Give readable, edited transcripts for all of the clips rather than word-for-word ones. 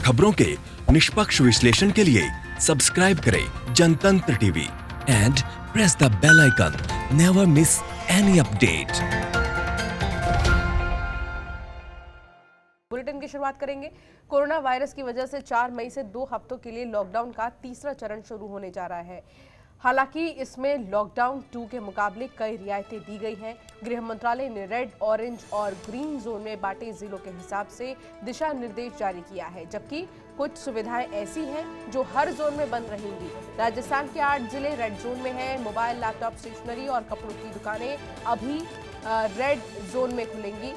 खबरों के निष्पक्ष विश्लेषण के लिए सब्सक्राइब करें Jantantra TV and press the bell icon. Never miss any update. Bulletin की शुरुआत करेंगे। कोरोना वायरस की वजह से 4 मई से 2 हफ्तों के लिए लॉकडाउन का तीसरा चरण शुरू होने जा रहा है। हालांकि इसमें लॉकडाउन 2 के मुकाबले कई रियायतें दी गई हैं। गृह मंत्रालय ने रेड, ऑरेंज और ग्रीन जोन में बांटे जिलों के हिसाब से दिशा निर्देश जारी किया है, जबकि कुछ सुविधाएं ऐसी हैं जो हर जोन में बंद रहेंगी। राजस्थान के 8 जिले रेड जोन में हैं। मोबाइल, लैपटॉप, स्टेशनरी और कपड़ों की दुकानें अभी रेड जोन में खुलेंगी।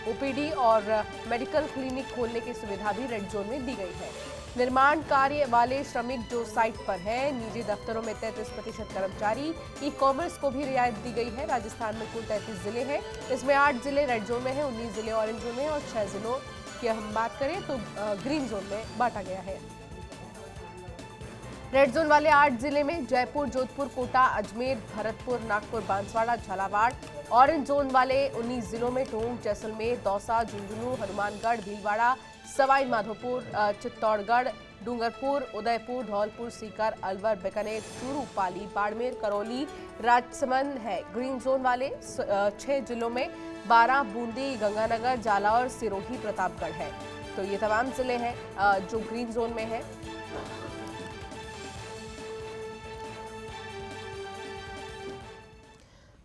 ओपीडी और मेडिकल क्लिनिक खोलने की सुविधा भी रेड जोन में दी गई है। निर्माण कार्य वाले श्रमिक जो साइट पर हैं, निजी दफ्तरों में 33% कर्मचारी, ई कॉमर्स को भी रियायत दी गई है। राजस्थान में कुल 33 जिले हैं, इसमें 8 जिले रेड जोन में हैं, 19 जिले ऑरेंज जोन में हैं और 6 जिलों की हम बात करें तो ग्रीन जोन में बांटा गया है। रेड जोन वाले 8 जिले में जयपुर, जोधपुर, कोटा, अजमेर, भरतपुर, नागपुर, बांसवाड़ा, झालावाड़। ऑरेंज जोन वाले 19 जिलों में टोंक, जैसलमेर, दौसा, झुंझुनू, हनुमानगढ़, भीलवाड़ा, सवाई माधोपुर, चित्तौड़गढ़, डूंगरपुर, उदयपुर, धौलपुर, सीकर, अलवर, बीकानेर, चूरू, पाली, बाड़मेर, करौली, राजसमंद है। ग्रीन जोन वाले 6 जिलों में 12, बूंदी, गंगानगर, जालौर, सिरोही, प्रतापगढ़ है। तो ये तमाम जिले हैं जो ग्रीन जोन में है।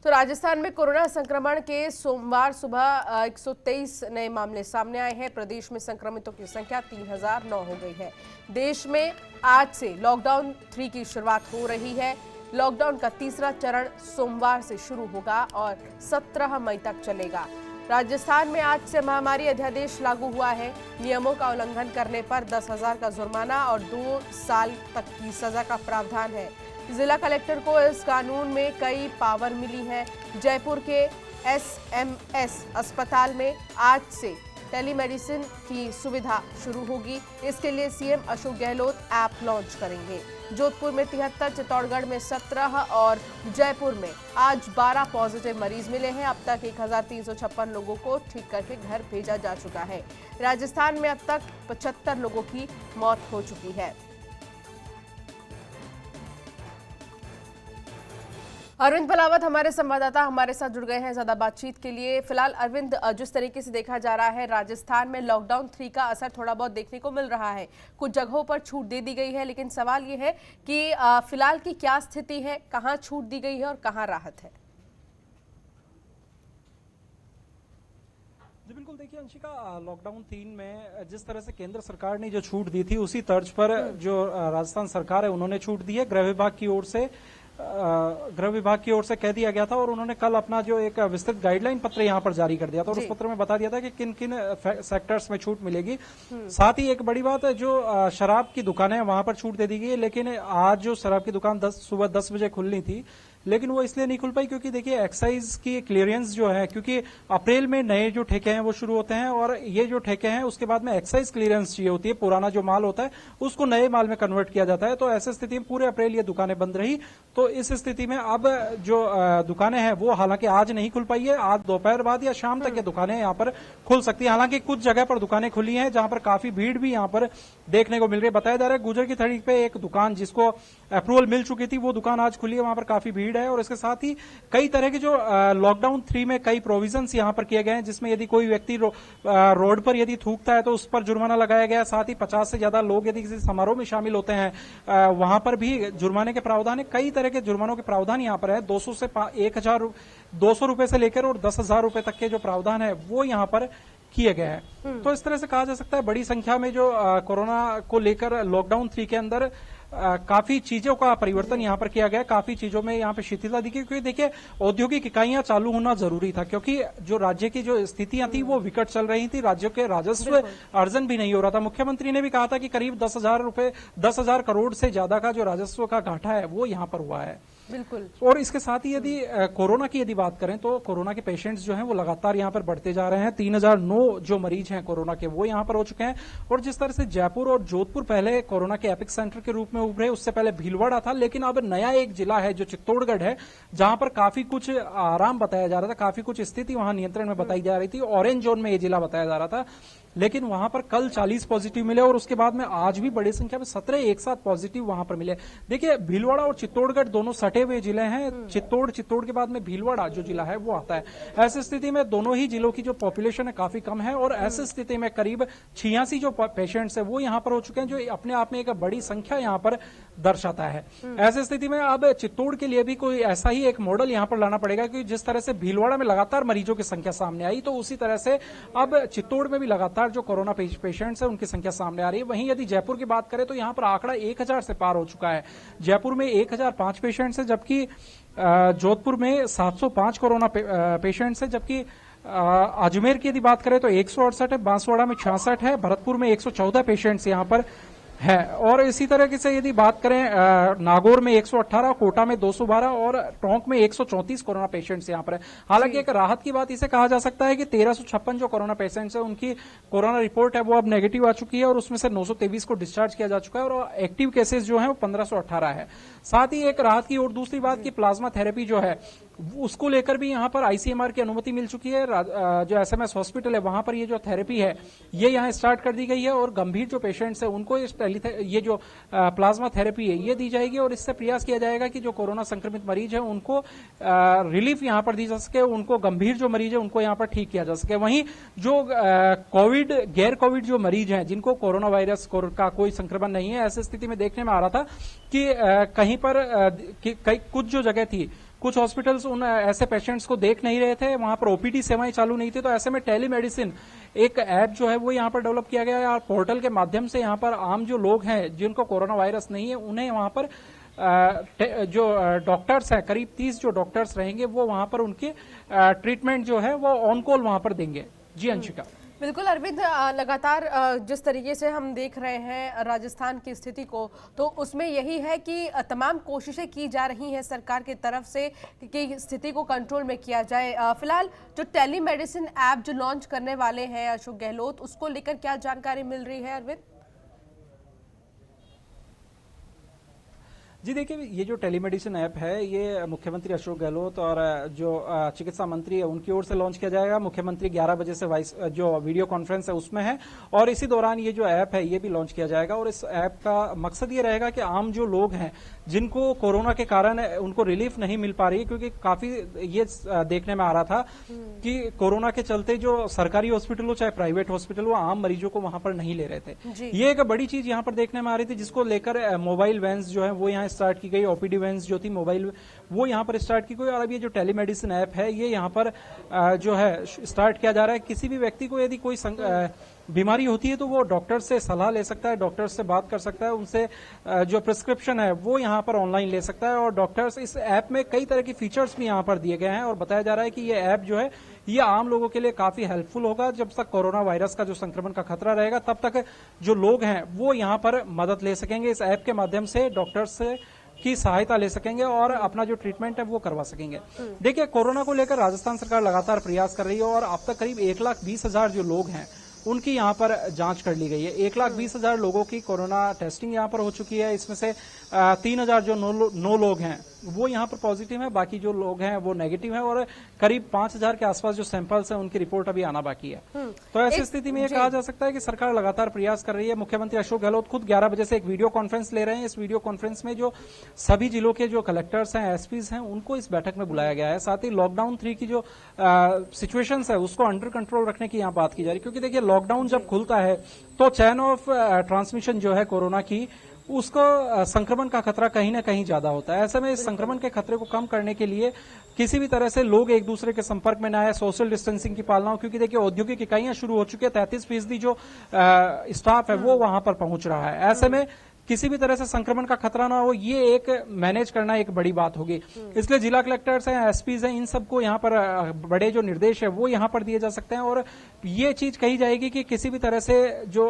तो राजस्थान में कोरोना संक्रमण के सोमवार सुबह 123 नए मामले सामने आए हैं। प्रदेश में संक्रमितों की संख्या 3009 हो गई है। देश में आज से लॉकडाउन 3 की शुरुआत हो रही है। लॉकडाउन का तीसरा चरण सोमवार से शुरू होगा और 17 मई तक चलेगा। राजस्थान में आज से महामारी अध्यादेश लागू हुआ है। नियमों का उल्लंघन करने पर 10,000 का जुर्माना और 2 साल तक की सजा का प्रावधान है। जिला कलेक्टर को इस कानून में कई पावर मिली है। जयपुर के एसएमएस अस्पताल में आज से टेलीमेडिसिन की सुविधा शुरू होगी। इसके लिए CM Ashok Gehlot app launch करेंगे। जोधपुर में 73, चित्तौड़गढ़ में 17 और जयपुर में आज 12 पॉजिटिव मरीज मिले हैं। अब तक 1356 लोगों को ठीक करके घर भेजा जा चुका है। राजस्थान में अब तक 75 लोगों की मौत हो चुकी है। अरविंद पलावत हमारे संवाददाता हमारे साथ जुड़ गए हैं ज्यादा बातचीत के लिए। फिलहाल अरविंद, जिस तरीके से देखा जा रहा है राजस्थान में लॉकडाउन 3 का असर थोड़ा बहुत देखने को मिल रहा है। कुछ जगहों पर छूट दे दी गई है, लेकिन सवाल ये है कि फिलहाल की क्या स्थिति है, कहां छूट दी गई है और कहां राहत है? जी बिल्कुल, देखिए अंशिका, लॉकडाउन 3 में जिस तरह से केंद्र सरकार ने जो छूट दी थी उसी तर्ज पर जो राजस्थान सरकार है उन्होंने छूट दी है। गृह विभाग की ओर से कह दिया गया था और उन्होंने कल अपना जो एक विस्तृत गाइडलाइन पत्र यहां पर जारी कर दिया था और उस पत्र में बता दिया था कि किन किन सेक्टर्स में छूट मिलेगी। साथ ही एक बड़ी बात है, जो शराब की दुकानें हैं वहां पर छूट दे दी गई है। लेकिन आज जो शराब की दुकान सुबह 10 बजे खुलनी थी, लेकिन वो इसलिए नहीं खुल पाई क्योंकि देखिए एक्साइज की क्लियरेंस जो है, क्योंकि अप्रैल में नए जो ठेके हैं वो शुरू होते हैं और ये जो ठेके हैं उसके बाद में एक्साइज क्लियरेंस चाहिए होती है। पुराना जो माल होता है उसको नए माल में कन्वर्ट किया जाता है। तो ऐसी स्थिति में पूरे अप्रैल ये दुकानें बंद रही। तो इस स्थिति में अब जो दुकानें हैं वो हालांकि आज नहीं खुल पाई है। आज दोपहर बाद या शाम तक ये दुकानें यहाँ पर खुल सकती है। हालांकि कुछ जगह पर दुकानें खुली हैं जहां पर काफी भीड़ भी यहाँ पर देखने को मिल रही है। बताया जा रहा है गुजर की थड़ी पे एक दुकान जिसको अप्रूवल मिल चुकी थी वो दुकान आज खुली है, वहां पर काफी भीड़ है। और इसके साथ ही कई तरह के जो लॉकडाउन 3 में कई प्रोविजंस यहां पर किए गए हैं, जिसमें यदि कोई व्यक्ति रोड पर यदि थूकता है तो उस पर जुर्माना लगाया गया है। साथ ही 50 से ज्यादा लोग यदि किसी समारोह में शामिल होते हैं वहां पर भी जुर्माने के प्रावधान है। कई तरह के जुर्मानों के प्रावधान यहां पर है। 200 से 1,200 रुपए से लेकर और 10,000 रुपए तक के जो प्रावधान है वो यहां पर किए गए हैं। तो इस तरह से कहा जा सकता है बड़ी संख्या में जो कोरोना को लेकर लॉकडाउन 3 के अंदर काफी चीजों का परिवर्तन यहाँ पर किया गया। काफी चीजों में यहाँ पे शिथिलता दिखी क्योंकि देखिए औद्योगिक इकाइयां चालू होना जरूरी था, क्योंकि जो राज्य की जो स्थितियां थी वो विकट चल रही थी। राज्यों के राजस्व अर्जन भी नहीं हो रहा था। मुख्यमंत्री ने भी कहा था कि करीब 10,000 करोड़ से ज्यादा का जो राजस्व का घाटा है वो यहाँ पर हुआ है। बिल्कुल। और इसके साथ ही यदि कोरोना की यदि बात करें तो कोरोना के पेशेंट्स जो हैं वो लगातार यहाँ पर बढ़ते जा रहे हैं। 3009 जो मरीज हैं कोरोना के वो यहाँ पर हो चुके हैं। और जिस तरह से जयपुर और जोधपुर पहले कोरोना के एपिक सेंटर के रूप में उभरे, उससे पहले भीलवाड़ा था, लेकिन अब नया एक जिला है जो चित्तौड़गढ़ है, जहां पर काफी कुछ आराम बताया जा रहा था, काफी कुछ स्थिति वहां नियंत्रण में बताई जा रही थी। ऑरेंज जोन में ये जिला बताया जा रहा था। लेकिन वहां पर कल 40 पॉजिटिव मिले और उसके बाद में आज भी बड़ी संख्या में 17 एक साथ पॉजिटिव वहां पर मिले। देखिए भीलवाड़ा और चित्तौड़गढ़ दोनों सटे हुए जिले हैं। चित्तौड़ के बाद में भीलवाड़ा जो जिला है वो आता है। ऐसी स्थिति में दोनों ही जिलों की जो पॉपुलेशन है काफी कम है और ऐसी स्थिति में करीब 86 जो पेशेंट्स है वो यहाँ पर हो चुके हैं, जो अपने आप में एक बड़ी संख्या यहाँ पर दर्शाता है। ऐसी स्थिति में अब चित्तौड़ के लिए भी कोई ऐसा ही एक मॉडल यहाँ पर लाना पड़ेगा कि जिस तरह से भीलवाड़ा में लगातार मरीजों की संख्या सामने आई, तो उसी तरह से अब चित्तौड़ में भी लगातार जो कोरोना पेशेंट्स है उनकी संख्या सामने आ रही है। वहीं यदि जयपुर की बात करें तो यहाँ पर आंकड़ा 1000 से पार हो चुका है। जयपुर में 1005 पेशेंट्स है, जबकि जोधपुर में 705 कोरोना पेशेंट्स है, जबकि अजमेर की यदि बात करें तो 168 है, बांसवाड़ा में 66 है, भरतपुर में 114 पेशेंट्स यहाँ पर है। और इसी तरह से यदि बात करें नागौर में 118, कोटा में 212 और टोंक में 134 कोरोना पेशेंट्स यहाँ पर है। हालांकि एक राहत की बात इसे कहा जा सकता है कि 1356 जो कोरोना पेशेंट्स है उनकी कोरोना रिपोर्ट है वो अब नेगेटिव आ चुकी है और उसमें से 923 को डिस्चार्ज किया जा चुका है और एक्टिव केसेस जो है वो 1518 है। साथ ही एक राहत की और दूसरी बात की प्लाज्मा थेरेपी जो है उसको लेकर भी यहाँ पर आईसीएमआर की अनुमति मिल चुकी है। जो एसएमएस हॉस्पिटल है वहां पर ये जो थेरेपी है ये यहाँ स्टार्ट कर दी गई है और गंभीर जो पेशेंट्स है उनको ये जो प्लाज्मा थेरेपी है ये दी जाएगी और इससे प्रयास किया जाएगा कि जो कोरोना संक्रमित मरीज है उनको रिलीफ यहाँ पर दी जा सके, उनको गंभीर जो मरीज है उनको यहाँ पर ठीक किया जा सके। वहीं जो कोविड गैर कोविड जो मरीज हैं जिनको कोरोना वायरस का कोई संक्रमण नहीं है, ऐसी स्थिति में देखने में आ रहा था कि कहीं पर कुछ जो जगह थी कुछ हॉस्पिटल्स उन ऐसे पेशेंट्स को देख नहीं रहे थे, वहां पर ओपीडी सेवाएं चालू नहीं थी, तो ऐसे में टेलीमेडिसिन एक ऐप जो है वो यहाँ पर डेवलप किया गया है और पोर्टल के माध्यम से यहाँ पर आम जो लोग हैं जिनको कोरोना वायरस नहीं है उन्हें वहां पर जो डॉक्टर्स हैं करीब 30 जो डॉक्टर्स रहेंगे वो वहां पर उनके ट्रीटमेंट जो है वो ऑन कॉल वहां पर देंगे। जी अंशिका। बिल्कुल अरविंद, लगातार जिस तरीके से हम देख रहे हैं राजस्थान की स्थिति को, तो उसमें यही है कि तमाम कोशिशें की जा रही हैं सरकार की तरफ से कि स्थिति को कंट्रोल में किया जाए। फिलहाल जो टेलीमेडिसिन ऐप जो लॉन्च करने वाले हैं अशोक गहलोत, उसको लेकर क्या जानकारी मिल रही है अरविंद? जी देखिए, ये जो टेलीमेडिसिन ऐप है ये मुख्यमंत्री अशोक गहलोत और जो चिकित्सा मंत्री है उनकी ओर से लॉन्च किया जाएगा। मुख्यमंत्री 11 बजे से जो वीडियो कॉन्फ्रेंस है उसमें है और इसी दौरान ये जो ऐप है ये भी लॉन्च किया जाएगा और इस ऐप का मकसद ये रहेगा कि आम जो लोग हैं जिनको कोरोना के कारण उनको रिलीफ नहीं मिल पा रही, क्योंकि काफी ये देखने में आ रहा था कि कोरोना के चलते जो सरकारी हॉस्पिटल हो चाहे प्राइवेट हॉस्पिटल हो आम मरीजों को वहां पर नहीं ले रहे थे। ये एक बड़ी चीज यहाँ पर देखने में आ रही थी जिसको लेकर मोबाइल वैन्स जो है वो यहाँ स्टार्ट की गई, ओपीडी वैन्स जो थी मोबाइल वो यहाँ पर स्टार्ट की गई और अब ये जो टेलीमेडिसिन ऐप है ये यहाँ पर जो है स्टार्ट किया जा रहा है। किसी भी व्यक्ति को यदि कोई बीमारी होती है तो वो डॉक्टर से सलाह ले सकता है, डॉक्टर से बात कर सकता है, उनसे जो प्रिस्क्रिप्शन है वो यहाँ पर ऑनलाइन ले सकता है और डॉक्टर्स इस ऐप में कई तरह की फीचर्स भी यहाँ पर दिए गए हैं और बताया जा रहा है कि ये ऐप जो है ये आम लोगों के लिए काफी हेल्पफुल होगा। जब तक कोरोना वायरस का जो संक्रमण का खतरा रहेगा तब तक जो लोग हैं वो यहाँ पर मदद ले सकेंगे, इस ऐप के माध्यम से डॉक्टर्स से की सहायता ले सकेंगे और अपना जो ट्रीटमेंट है वो करवा सकेंगे। देखिए, कोरोना को लेकर राजस्थान सरकार लगातार प्रयास कर रही है और अब तक करीब 1,20,000 जो लोग हैं उनकी यहाँ पर जांच कर ली गई है। 1,20,000 लोगों की कोरोना टेस्टिंग यहाँ पर हो चुकी है। इसमें से 3,000 जो 9 लोग हैं वो यहाँ पर पॉजिटिव हैं, बाकी जो लोग हैं वो नेगेटिव हैं और करीब 5,000 के आसपास जो सैंपल्स हैं उनकी रिपोर्ट अभी आना बाकी है। तो ऐसी स्थिति में ये कहा जा सकता है कि सरकार लगातार प्रयास कर रही है। मुख्यमंत्री अशोक गहलोत खुद 11 बजे से एक वीडियो कॉन्फ्रेंस ले रहे हैं। इस वीडियो कॉन्फ्रेंस में जो सभी जिलों के जो कलेक्टर्स हैं, एसपीज हैं, उनको इस बैठक में बुलाया गया है। साथ ही लॉकडाउन 3 की जो सिचुएशन है उसको अंडर कंट्रोल रखने की यहाँ बात की जा रही है, क्योंकि देखिए लॉकडाउन जब खुलता है तो चेन ऑफ ट्रांसमिशन जो है कोरोना की उसको संक्रमण का खतरा कहीं ना कहीं ज्यादा होता है। ऐसे में इस संक्रमण के खतरे को कम करने के लिए किसी भी तरह से लोग एक दूसरे के संपर्क में न आए, सोशल डिस्टेंसिंग की पालना हो, क्योंकि देखिए औद्योगिक इकाइयां शुरू हो चुकी है, 33% जो स्टाफ है वो वहां पर पहुंच रहा है। ऐसे में किसी भी तरह से संक्रमण का खतरा ना हो, ये एक मैनेज करना एक बड़ी बात होगी। इसलिए जिला कलेक्टर्स हैं, एसपीज हैं, इन सबको यहाँ पर बड़े जो निर्देश है वो यहाँ पर दिए जा सकते हैं और ये चीज कही जाएगी कि किसी भी तरह से जो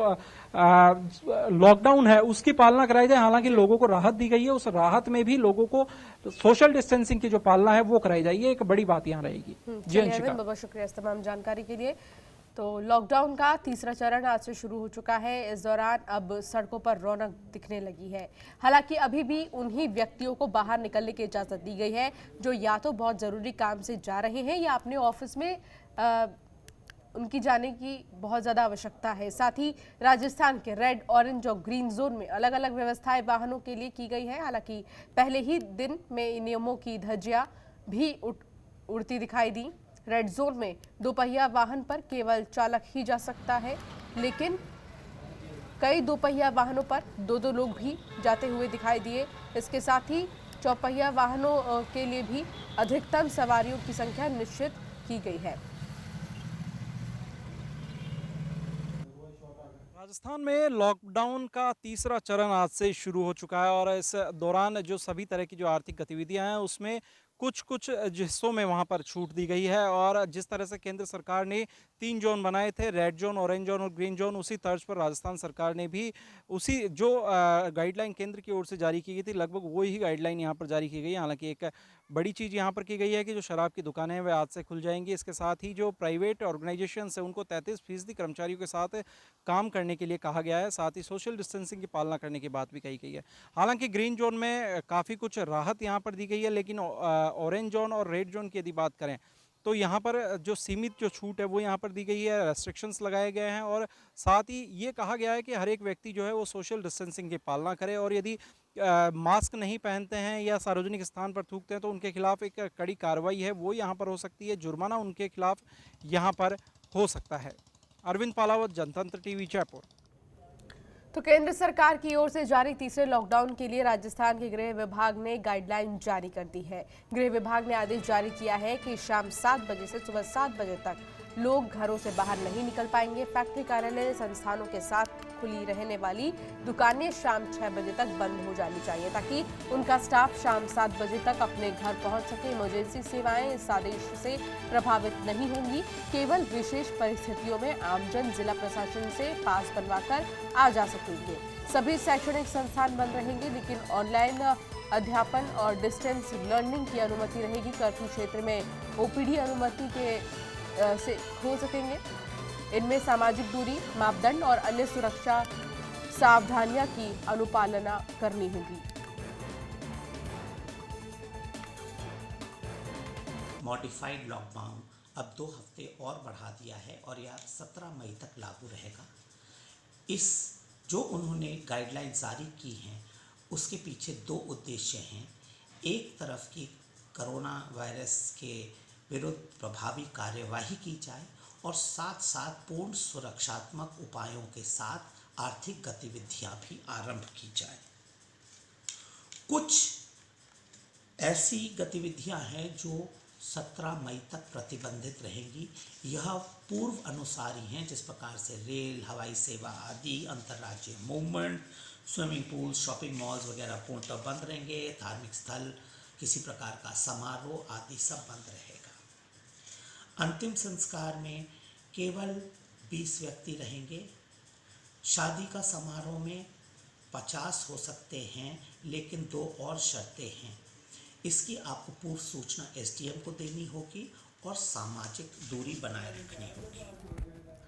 लॉकडाउन है उसकी पालना कराई जाए। हालांकि लोगों को राहत दी गई है, उस राहत में भी लोगों को सोशल डिस्टेंसिंग की जो पालना है वो कराई जाए, ये एक बड़ी बात यहाँ रहेगी। जी अंशिका, बहुत शुक्रिया इस तमाम जानकारी के लिए। तो लॉकडाउन का तीसरा चरण आज से शुरू हो चुका है। इस दौरान अब सड़कों पर रौनक दिखने लगी है। हालांकि अभी भी उन्हीं व्यक्तियों को बाहर निकलने की इजाजत दी गई है जो या तो बहुत जरूरी काम से जा रहे हैं या अपने ऑफिस में उनकी जाने की बहुत ज़्यादा आवश्यकता है। साथ ही राजस्थान के रेड, ऑरेंज और ग्रीन जोन में अलग अलग व्यवस्थाएं वाहनों के लिए की गई है। हालांकि पहले ही दिन में इन नियमों की धज्जियां भी उड़ती दिखाई दी। रेड जोन में दोपहिया वाहन पर केवल चालक ही जा सकता है, लेकिन कई दोपहिया वाहनों पर दो लोग भी जाते हुए दिखाई दिए। इसके साथ ही चौपहिया वाहनों के लिए भी अधिकतम सवारियों की संख्या निश्चित की गई है। राजस्थान में लॉकडाउन का तीसरा चरण आज से शुरू हो चुका है और इस दौरान जो सभी तरह की जो आर्थिक गतिविधियां हैं उसमें कुछ कुछ हिस्सों में वहां पर छूट दी गई है। और जिस तरह से केंद्र सरकार ने 3 जोन बनाए थे, रेड जोन, ऑरेंज जोन और ग्रीन जोन, उसी तर्ज पर राजस्थान सरकार ने भी उसी जो गाइडलाइन केंद्र की ओर से जारी की गई थी, लगभग वही गाइडलाइन यहाँ पर जारी की गई है। हालांकि एक बड़ी चीज़ यहाँ पर की गई है कि जो शराब की दुकानें हैं वे आज से खुल जाएंगी। इसके साथ ही जो प्राइवेट ऑर्गेनाइजेशन है उनको 33% कर्मचारियों के साथ काम करने के लिए कहा गया है। साथ ही सोशल डिस्टेंसिंग की पालना करने की बात भी कही गई है। हालांकि ग्रीन जोन में काफ़ी कुछ राहत यहाँ पर दी गई है, लेकिन ऑरेंज जोन और रेड जोन की यदि बात करें तो यहाँ पर जो सीमित जो छूट है वो यहाँ पर दी गई है, रेस्ट्रिक्शंस लगाए गए हैं। और साथ ही ये कहा गया है कि हर एक व्यक्ति जो है वो सोशल डिस्टेंसिंग की पालना करे और यदि मास्क नहीं पहनते हैं या सार्वजनिक स्थान पर थूकते हैं तो उनके खिलाफ एक कड़ी कार्रवाई है वो यहाँ पर हो सकती है, जुर्माना उनके खिलाफ यहाँ पर हो सकता है। अरविंद पालावत, जनतंत्र टीवी, जयपुर। तो केंद्र सरकार की ओर से जारी तीसरे लॉकडाउन के लिए राजस्थान के गृह विभाग ने गाइडलाइन जारी कर दी है। गृह विभाग ने आदेश जारी किया है कि शाम 7 बजे से सुबह 7 बजे तक लोग घरों से बाहर नहीं निकल पाएंगे। फैक्ट्री, कार्यालय, संस्थानों के साथ खुली रहने वाली दुकानें शाम 6 बजे तक बंद हो जानी चाहिए ताकि उनका स्टाफ शाम 7 बजे तक अपने घर पहुंच सके। इमरजेंसी सेवाएं इस आदेश से प्रभावित नहीं होंगी। केवल विशेष परिस्थितियों में आमजन जिला प्रशासन से पास बनवाकर आ जा सकेंगे। सभी शैक्षणिक संस्थान बंद रहेंगे, लेकिन ऑनलाइन अध्यापन और डिस्टेंस लर्निंग की अनुमति रहेगी। कर्फ्यू क्षेत्र में ओपीडी अनुमति के से हो सकेंगे। इनमें सामाजिक दूरी मापदंड और अन्य सुरक्षा सावधानियां की अनुपालना करनी होगी। मॉडिफाइड लॉकडाउन अब 2 हफ्ते और बढ़ा दिया है और यह 17 मई तक लागू रहेगा। इस जो उन्होंने गाइडलाइन जारी की हैं उसके पीछे 2 उद्देश्य हैं। एक तरफ की कोरोना वायरस के विरुद्ध प्रभावी कार्यवाही की जाए और साथ साथ पूर्ण सुरक्षात्मक उपायों के साथ आर्थिक गतिविधियां भी आरंभ की जाए। कुछ ऐसी गतिविधियां हैं जो 17 मई तक प्रतिबंधित रहेंगी। यह पूर्व अनुसारी हैं, जिस प्रकार से रेल, हवाई सेवा आदि, अंतर्राज्यीय movement, swimming pool, shopping malls वगैरह पूर्णतः बंद रहेंगे। धार्मिक स्थल, किसी प्रकार का समारोह आदि सब बंद रहेगा। अंतिम संस्कार में केवल 20 व्यक्ति रहेंगे। शादी का समारोह में 50 हो सकते हैं, लेकिन 2 और शर्तें हैं। इसकी आपको पूर्व सूचना एसडीएम को देनी होगी और सामाजिक दूरी बनाए रखनी होगी।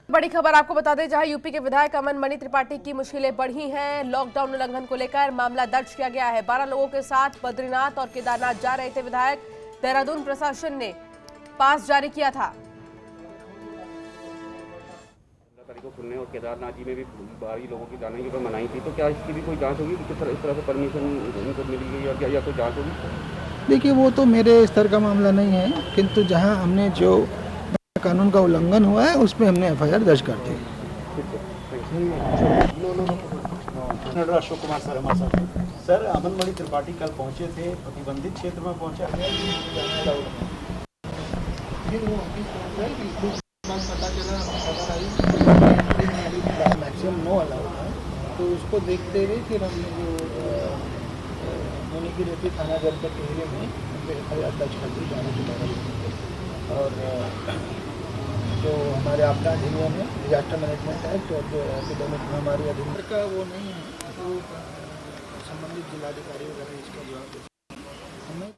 बड़ी खबर आपको बता दें, जहां यूपी के विधायक अमन मणि त्रिपाठी की मुश्किलें बढ़ी हैं। लॉकडाउन उल्लंघन को लेकर मामला दर्ज किया गया है। 12 लोगों के साथ बद्रीनाथ और केदारनाथ जा रहे थे विधायक। देहरादून प्रशासन ने पास जारी किया था। तारीख को खुलने और केदारनाथ जी में भी बाहरी लोगों की जाने की पर मनाही थी, तो क्या इसकी भी कोई जांच होगी कि किस तरह से परमिशन उनको मिली गई या क्या, या कोई जांच होगी? देखिए, वो तो मेरे स्तर का मामला नहीं है, किंतु जहां हमने जो कानून का उल्लंघन हुआ है उस पर हमने एफआईआर दर्ज कर दी। अशोक कुमार सर हमारे साथ। सर, अमन मणि त्रिपाठी कल पहुंचे थे, प्रतिबंधित क्षेत्र में पहुंचा पता चला मैक्सिमम नो अलाउड है, तो उसको देखते हुए फिर हमने जो होने की रहती थाना जनपद के एरिया में एफआईआर दर्ज कर दी जाने के बाद। और जो हमारे आपदा अधिनियम है, डिजास्टर मैनेजमेंट एक्ट और जो एपिडेमिक महामारी अधिनियम का वो नहीं है, तो संबंधित जिलाधिकारी वगैरह इसका जवाब देते हमें।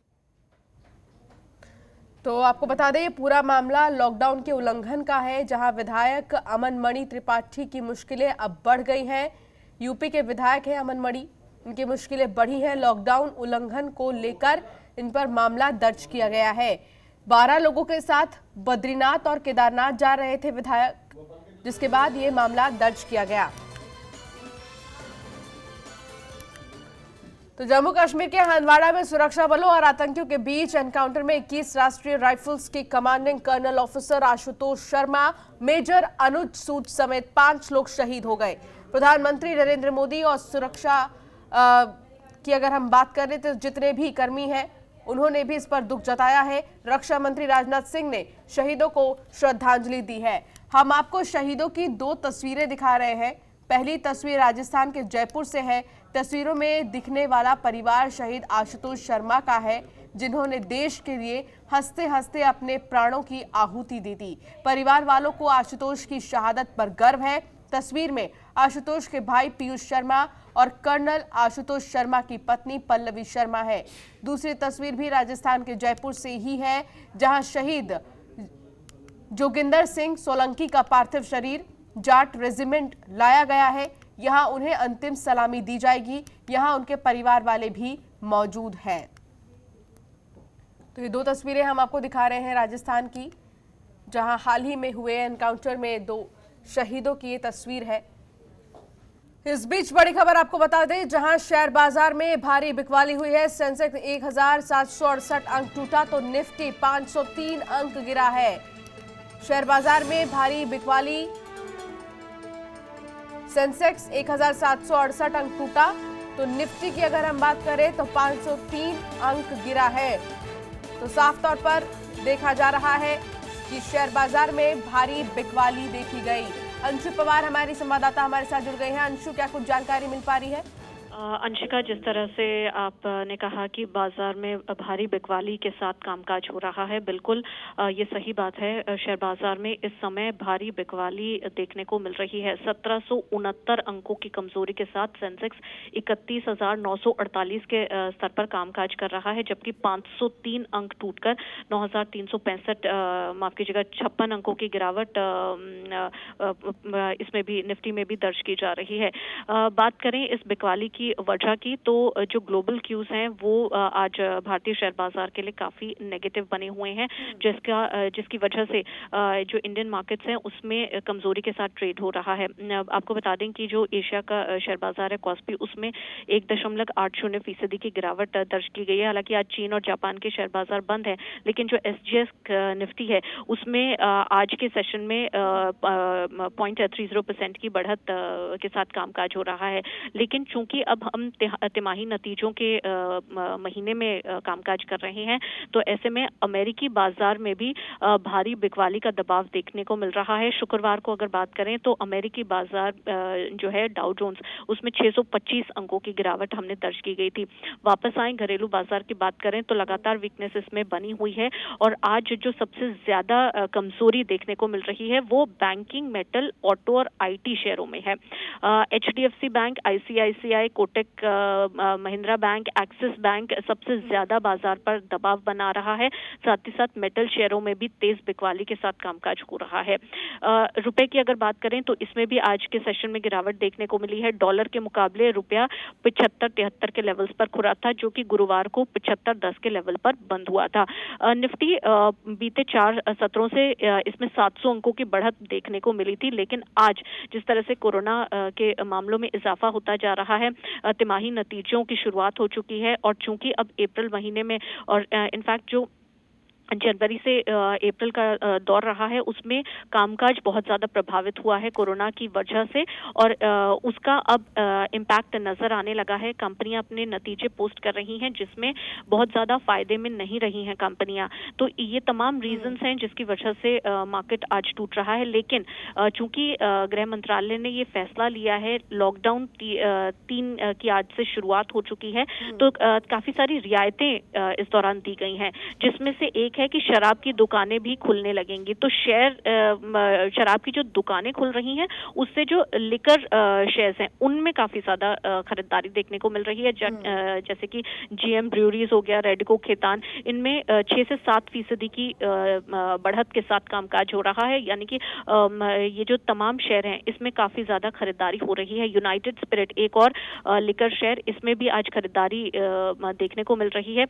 तो आपको बता दें, पूरा मामला लॉकडाउन के उल्लंघन का है, जहां विधायक अमन मणि त्रिपाठी की मुश्किलें अब बढ़ गई हैं। यूपी के विधायक हैं अमन मणि, उनकी मुश्किलें बढ़ी हैं। लॉकडाउन उल्लंघन को लेकर इन पर मामला दर्ज किया गया है। 12 लोगों के साथ बद्रीनाथ और केदारनाथ जा रहे थे विधायक, जिसके बाद ये मामला दर्ज किया गया। तो जम्मू कश्मीर के हंदवाड़ा में सुरक्षा बलों और आतंकियों के बीच एनकाउंटर में 21 राष्ट्रीय राइफल्स के commanding colonel officer Ashutosh Sharma, major Anuj Sood समेत 5 लोग शहीद हो गए। प्रधानमंत्री नरेंद्र मोदी और सुरक्षा की अगर हम बात करें तो जितने भी कर्मी हैं उन्होंने भी इस पर दुख जताया है। रक्षा मंत्री राजनाथ सिंह ने शहीदों को श्रद्धांजलि दी है। हम आपको शहीदों की 2 तस्वीरें दिखा रहे हैं। पहली तस्वीर राजस्थान के जयपुर से है। तस्वीरों में दिखने वाला परिवार शहीद आशुतोष शर्मा का है, जिन्होंने देश के लिए हंसते हंसते अपने प्राणों की आहुति दी थी। परिवार वालों को आशुतोष की शहादत पर गर्व है। तस्वीर में आशुतोष के भाई पीयूष शर्मा और कर्नल आशुतोष शर्मा की पत्नी पल्लवी शर्मा है। दूसरी तस्वीर भी राजस्थान के जयपुर से ही है, जहां शहीद जोगिंदर सिंह सोलंकी का पार्थिव शरीर जाट रेजिमेंट लाया गया है। यहां उन्हें अंतिम सलामी दी जाएगी। यहां उनके परिवार वाले भी मौजूद हैं। तो ये 2 तस्वीरें हम आपको दिखा रहे हैं राजस्थान की, जहां हाल ही में हुए एनकाउंटर में 2 शहीदों की ये तस्वीर है। इस बीच बड़ी खबर आपको बता दें, जहां शेयर बाजार में भारी बिकवाली हुई है। सेंसेक्स 1768 अंक टूटा तो निफ्टी 503 अंक गिरा है। शेयर बाजार में भारी बिकवाली, सेंसेक्स 1768 अंक टूटा तो निफ्टी की अगर हम बात करें तो 503 अंक गिरा है। तो साफ तौर पर देखा जा रहा है कि शेयर बाजार में भारी बिकवाली देखी गई। अंशु पवार हमारी संवाददाता हमारे साथ जुड़ गई हैं। अंशु, क्या कुछ जानकारी मिल पा रही है? अंशिका, जिस तरह से आपने कहा कि बाजार में भारी बिकवाली के साथ कामकाज हो रहा है, बिल्कुल ये सही बात है। शेयर बाजार में इस समय भारी बिकवाली देखने को मिल रही है। 1769 अंकों की कमजोरी के साथ सेंसेक्स 31,948 के स्तर पर कामकाज कर रहा है, जबकि 503 अंक टूटकर 9,365 माफ कीजिएगा 56 अंकों की गिरावट इसमें भी निफ्टी में भी दर्ज की जा रही है। बात करें इस बिकवाली की वजह की, तो जो ग्लोबल क्यूज हैं वो आज भारतीय शेयर बाजार के लिए काफी नेगेटिव बने हुए हैं, जिसकी वजह से जो इंडियन मार्केट्स हैं उसमें कमजोरी के साथ ट्रेड हो रहा है। आपको बता दें कि जो एशिया का शेयर बाजार है कॉस्पी, उसमें 1.80% की गिरावट दर्ज की गई है। हालांकि आज चीन और जापान के शेयर बाजार बंद है, लेकिन जो SGX निफ्टी है उसमें आज के सेशन में 0.30% की बढ़त के साथ कामकाज हो रहा है। लेकिन चूंकि अब हम तिमाही नतीजों के महीने में कामकाज कर रहे हैं, तो ऐसे में अमेरिकी बाजार में भी भारी बिकवाली का दबाव देखने को मिल रहा है। शुक्रवार को अगर बात करें तो अमेरिकी बाजार जो है डाउ जोन्स, उसमें 625 अंकों की गिरावट हमने दर्ज की गई थी। वापस आए घरेलू बाजार की बात करें तो लगातार वीकनेस इसमें बनी हुई है, और आज जो सबसे ज्यादा कमजोरी देखने को मिल रही है वो बैंकिंग, मेटल, ऑटो और IT शेयरों में है। HDFC bank, ICICI, Kotak Mahindra bank, axis bank सबसे ज्यादा बाजार पर दबाव बना रहा है। साथ ही साथ मेटल शेयरों में भी तेज बिकवाली के साथ कामकाज हो रहा है। रुपए की अगर बात करें तो इसमें भी आज के सेशन में गिरावट देखने को मिली है। डॉलर के मुकाबले रुपया 75-73 के लेवल्स पर खुला था, जो कि गुरुवार को 75.10 के लेवल पर बंद हुआ था। निफ्टी बीते 4 सत्रों से इसमें 700 अंकों की बढ़त देखने को मिली थी, लेकिन आज जिस तरह से कोरोना के मामलों में इजाफा होता जा रहा है, तिमाही नतीजों की शुरुआत हो चुकी है, और चूंकि अब अप्रैल महीने में और इनफैक्ट जो जनवरी से अप्रैल का दौर रहा है उसमें कामकाज बहुत ज्यादा प्रभावित हुआ है कोरोना की वजह से, और उसका अब इम्पैक्ट नजर आने लगा है। कंपनियां अपने नतीजे पोस्ट कर रही हैं, जिसमें बहुत ज्यादा फायदे में नहीं रही हैं कंपनियां। तो ये तमाम रीजंस हैं जिसकी वजह से मार्केट आज टूट रहा है। लेकिन चूंकि गृह मंत्रालय ने ये फैसला लिया है, लॉकडाउन 3 की आज से शुरुआत हो चुकी है, तो काफी सारी रियायतें इस दौरान दी गई हैं, जिसमें से एक है कि शराब की दुकानें भी खुलने लगेंगी। तो शराब की जो दुकानें खुल रही हैं उससे जो लिकर शेयर्स हैं उनमें काफी ज्यादा खरीदारी देखने को मिल रही है। जैसे कि GM ब्रूअरीज हो गया, रेडको खेतान, इनमें 6 से 7% की बढ़त के साथ कामकाज हो रहा है। यानी कि ये जो तमाम शेयर हैं इसमें काफी ज्यादा खरीदारी हो रही है। यूनाइटेड स्पिरिट एक और लिकर शेयर, इसमें भी आज खरीदारी देखने को मिल रही है।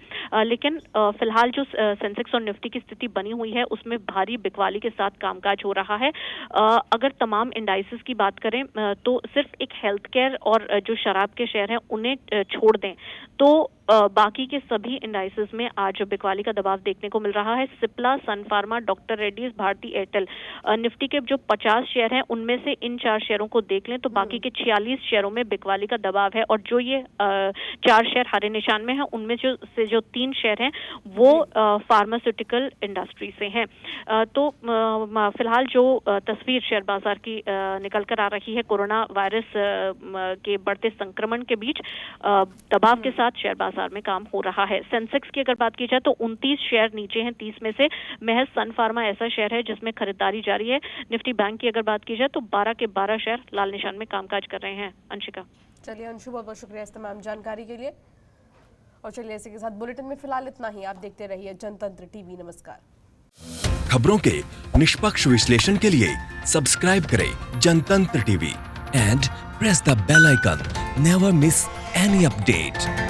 लेकिन फिलहाल जो सेंसेक्स और निफ्टी की स्थिति बनी हुई है उसमें भारी बिकवाली के साथ कामकाज हो रहा है। अगर तमाम इंडाइसेस की बात करें तो सिर्फ एक हेल्थ केयर और जो शराब के शेयर हैं उन्हें छोड़ दें तो बाकी के सभी इंडाइसेस में आज बिकवाली का दबाव देखने को मिल रहा है। सिप्ला, सन फार्मा, डॉक्टर रेड्डीज, भारती एयरटेल, निफ्टी के जो 50 शेयर हैं उनमें से इन 4 शेयरों को देख लें तो बाकी के 46 शेयरों में बिकवाली का दबाव है और जो ये 4 शेयर हरे निशान में हैं उनमें जो 3 शेयर हैं वो फार्मास्यूटिकल इंडस्ट्री से हैं। तो फिलहाल जो तस्वीर शेयर बाजार की निकल कर आ रही है कोरोना वायरस के बढ़ते संक्रमण के बीच दबाव के साथ शेयर बाजार में काम हो रहा है। सेंसेक्स की अगर बात की जाए तो 29 शेयर नीचे हैं, 30 में से महज सन फार्मा ऐसा शेयर है जिसमें खरीदारी जारी है। निफ्टी बैंक की अगर बात की जाए तो 12 के 12 शेयर लाल निशान में कामकाज कर रहे हैं। अंशिका। चलिए अंशु, बहुत बहुत शुक्रिया इस तमाम जानकारी के लिए। और चलिए इसी के साथ बुलेटिन में फिलहाल इतना ही। आप देखते रहिए जनतंत्र टीवी। नमस्कार। खबरों के निष्पक्ष विश्लेषण के लिए सब्सक्राइब करें Jantantra TV and press the bell icon. Never miss any update.